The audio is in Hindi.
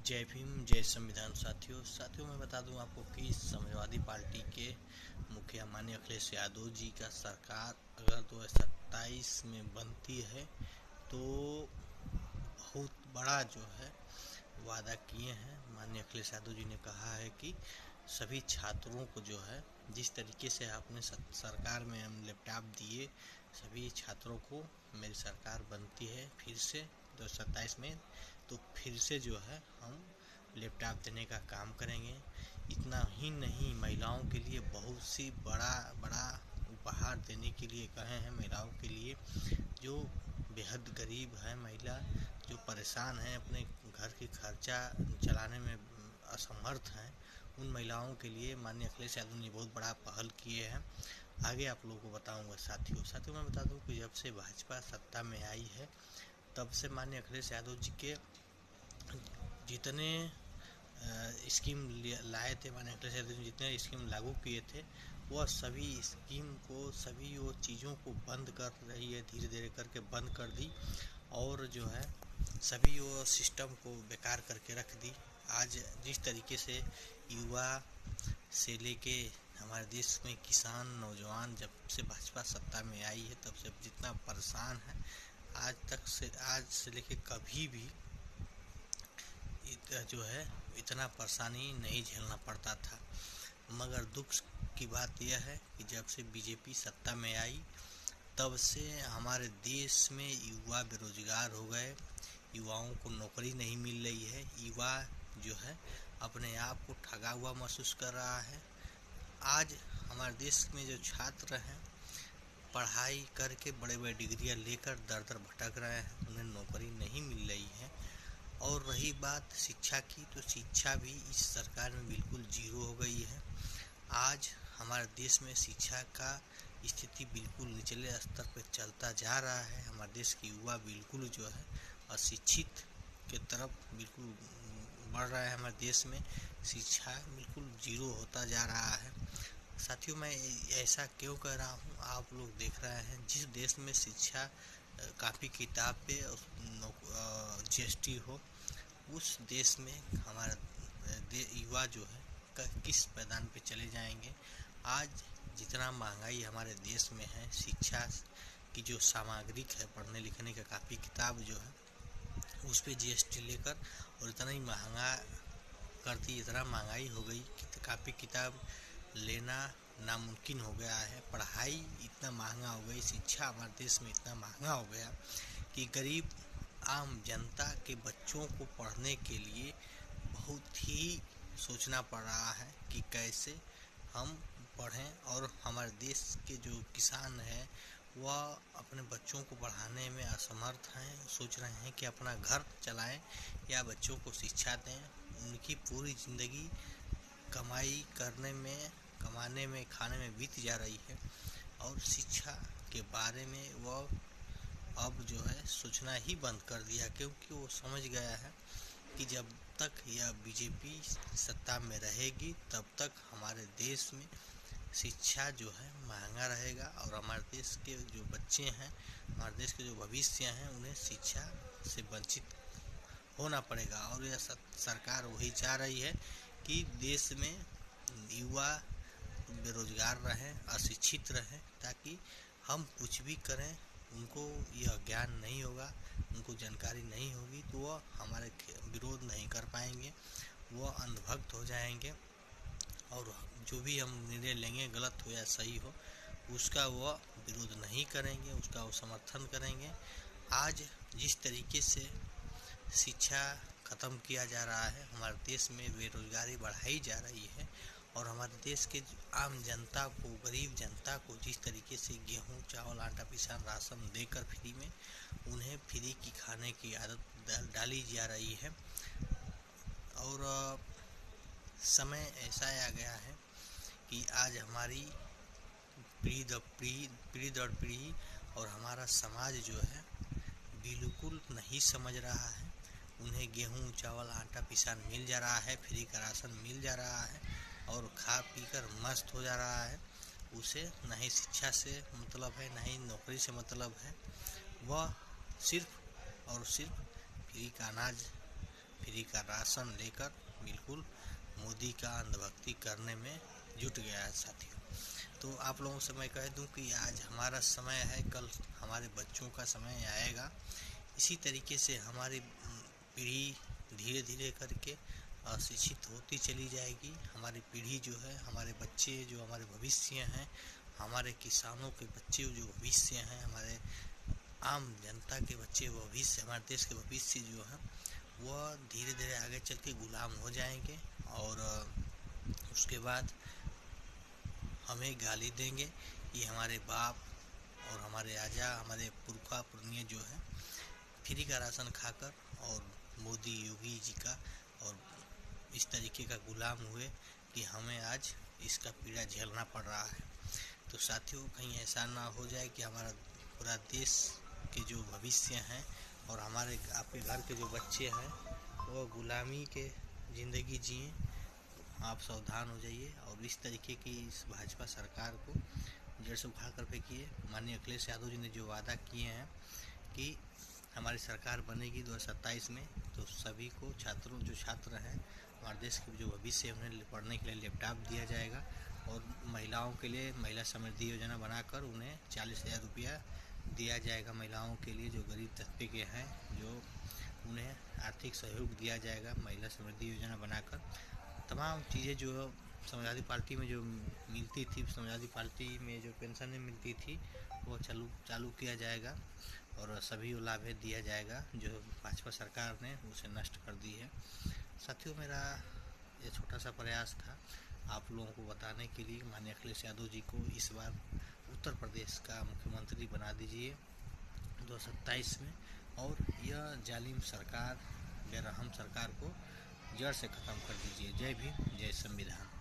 जय भीम जय संविधान। साथियों मैं बता दूं आपको कि समाजवादी पार्टी के मुखिया माननीय अखिलेश यादव जी का सरकार अगर 2027 में बनती है तो बहुत बड़ा जो है वादा किए हैं। माननीय अखिलेश यादव जी ने कहा है कि सभी छात्रों को जो है जिस तरीके से आपने सरकार में हम लैपटॉप दिए सभी छात्रों को मेरी सरकार बनती है फिर से 2027 में तो फिर से जो है हम लैपटॉप देने का काम करेंगे। इतना ही नहीं, महिलाओं के लिए बहुत सी बड़ा उपहार देने के लिए कहे हैं। महिलाओं के लिए जो बेहद गरीब है, महिला जो परेशान है, अपने घर की खर्चा चलाने में असमर्थ हैं, उन महिलाओं के लिए माननीय अखिलेश यादव ने बहुत बड़ा पहल किए हैं। आगे आप लोगों को बताऊंगा। साथियों मैं बता दूं कि जब से भाजपा सत्ता में आई है तब से माननीय अखिलेश यादव जी के जितने स्कीम लाए थे, माननीय अखिलेश यादव जी जितने स्कीम लागू किए थे वह सभी स्कीम को, सभी वो चीज़ों को बंद कर रही है, धीरे धीरे करके बंद कर दी और जो है सभी वो सिस्टम को बेकार करके रख दी। आज जिस तरीके से युवा से लेके हमारे देश में किसान नौजवान जब से भाजपा सत्ता में आई है तब से जितना परेशान है, आज से लेके कभी भी जो है इतना परेशानी नहीं झेलना पड़ता था। मगर दुख की बात यह है कि जब से बीजेपी सत्ता में आई तब से हमारे देश में युवा बेरोजगार हो गए, युवाओं को नौकरी नहीं मिल रही है। युवा जो है अपने आप को ठगा हुआ महसूस कर रहा है। आज हमारे देश में जो छात्र हैं पढ़ाई करके बड़े बड़े डिग्रियां लेकर दर दर भटक रहे हैं, उन्हें नौकरी नहीं मिल रही है। और रही बात शिक्षा की, तो शिक्षा भी इस सरकार में बिल्कुल जीरो हो गई है। आज हमारे देश में शिक्षा का स्थिति बिल्कुल निचले स्तर पर चलता जा रहा है। हमारे देश की युवा बिल्कुल जो है अशिक्षित के तरफ बिल्कुल बढ़ रहा है। हमारे देश में शिक्षा बिल्कुल जीरो होता जा रहा है। साथियों मैं ऐसा क्यों कह रहा हूँ, आप लोग देख रहे हैं जिस देश में शिक्षा काफ़ी किताब पे GST हो, उस देश में हमारा युवा जो है किस पैदान पे चले जाएंगे। आज जितना महंगाई हमारे देश में है, शिक्षा की जो सामग्री है, पढ़ने लिखने का काफ़ी किताब जो है उस पे GST लेकर और इतना ही महंगा कर दी, इतना महंगाई हो गई कि काफ़ी किताब लेना नामुमकिन हो गया है। पढ़ाई इतना महंगा हो गई, शिक्षा हमारे देश में इतना महंगा हो गया कि गरीब आम जनता के बच्चों को पढ़ने के लिए बहुत ही सोचना पड़ रहा है कि कैसे हम पढ़ें। और हमारे देश के जो किसान हैं वह अपने बच्चों को पढ़ाने में असमर्थ हैं, सोच रहे हैं कि अपना घर चलाएं या बच्चों को शिक्षा दें। उनकी पूरी ज़िंदगी कमाने में खाने में बीत जा रही है और शिक्षा के बारे में वह अब जो है सोचना ही बंद कर दिया, क्योंकि वो समझ गया है कि जब तक यह बीजेपी सत्ता में रहेगी तब तक हमारे देश में शिक्षा जो है महंगा रहेगा और हमारे देश के जो बच्चे हैं, हमारे देश के जो भविष्य हैं, उन्हें शिक्षा से वंचित होना पड़ेगा। और यह सरकार वही चाह रही है कि देश में युवा बेरोजगार रहें, अशिक्षित रहें, ताकि हम कुछ भी करें उनको यह ज्ञान नहीं होगा, उनको जानकारी नहीं होगी तो वह हमारे विरोध नहीं कर पाएंगे, वह अंधभक्त हो जाएंगे और जो भी हम निर्णय लेंगे गलत हो या सही हो उसका वह विरोध नहीं करेंगे, उसका वो समर्थन करेंगे। आज जिस तरीके से शिक्षा ख़त्म किया जा रहा है, हमारे देश में बेरोजगारी बढ़ाई जा रही है और हमारे देश के आम जनता को, गरीब जनता को जिस तरीके से गेहूं चावल आटा पिसान राशन देकर फ्री में उन्हें फ्री की खाने की आदत डाली जा रही है। और समय ऐसा आ गया है कि आज हमारी पीढ़ी दर पीढ़ी और हमारा समाज जो है बिल्कुल नहीं समझ रहा है। उन्हें गेहूं चावल आटा पिसान मिल जा रहा है, फ्री का राशन मिल जा रहा है और खा पी कर मस्त हो जा रहा है। उसे नहीं शिक्षा से मतलब है, नहीं नौकरी से मतलब है। वह सिर्फ और सिर्फ फ्री का अनाज, फ्री का राशन लेकर बिल्कुल मोदी का अंधभक्ति करने में जुट गया है साथियों। तो आप लोगों से मैं कह दूं कि आज हमारा समय है, कल हमारे बच्चों का समय आएगा। इसी तरीके से हमारी पीढ़ी धीरे धीरे करके अशिक्षित होती चली जाएगी। हमारी पीढ़ी जो है, हमारे बच्चे जो हमारे भविष्य हैं, हमारे किसानों के बच्चे जो भविष्य हैं, हमारे आम जनता के बच्चे भविष्य, हमारे देश के भविष्य जो हैं वह धीरे धीरे आगे चल के गुलाम हो जाएंगे और उसके बाद हमें गाली देंगे। ये हमारे बाप और हमारे आजा, हमारे पुरखा पुरनिया जो है फ्री का राशन खाकर और मोदी योगी जी का और इस तरीके का गुलाम हुए कि हमें आज इसका पीड़ा झेलना पड़ रहा है। तो साथियों, कहीं ऐसा ना हो जाए कि हमारा पूरा देश के जो भविष्य हैं और हमारे आपके घर के जो बच्चे हैं वो गुलामी के ज़िंदगी जिए। आप सावधान हो जाइए और इस तरीके की इस भाजपा सरकार को जड़ से उखाड़ कर फेंकिए। माननीय अखिलेश यादव जी ने जो वादा किए हैं कि हमारी सरकार बनेगी 2027 में, तो सभी को छात्रों जो छात्र हैं हमारे देश के जो भविष्य है उन्हें पढ़ने के लिए लैपटॉप दिया जाएगा और महिलाओं के लिए महिला समृद्धि योजना बनाकर उन्हें 40,000 रुपया दिया जाएगा। महिलाओं के लिए जो गरीब तबके के हैं जो उन्हें आर्थिक सहयोग दिया जाएगा महिला समृद्धि योजना बनाकर। तमाम चीज़ें जो समाजवादी पार्टी में जो मिलती थी, समाजवादी पार्टी में जो पेंशन मिलती थी वो चालू किया जाएगा और सभी को लाभ दिया जाएगा जो भाजपा सरकार ने उसे नष्ट कर दी है। साथियों, मेरा ये छोटा सा प्रयास था आप लोगों को बताने के लिए। माननीय अखिलेश यादव जी को इस बार उत्तर प्रदेश का मुख्यमंत्री बना दीजिए 2027 में और यह जालिम सरकार, बेरहम सरकार को जड़ से ख़त्म कर दीजिए। जय भीम, जय संविधान।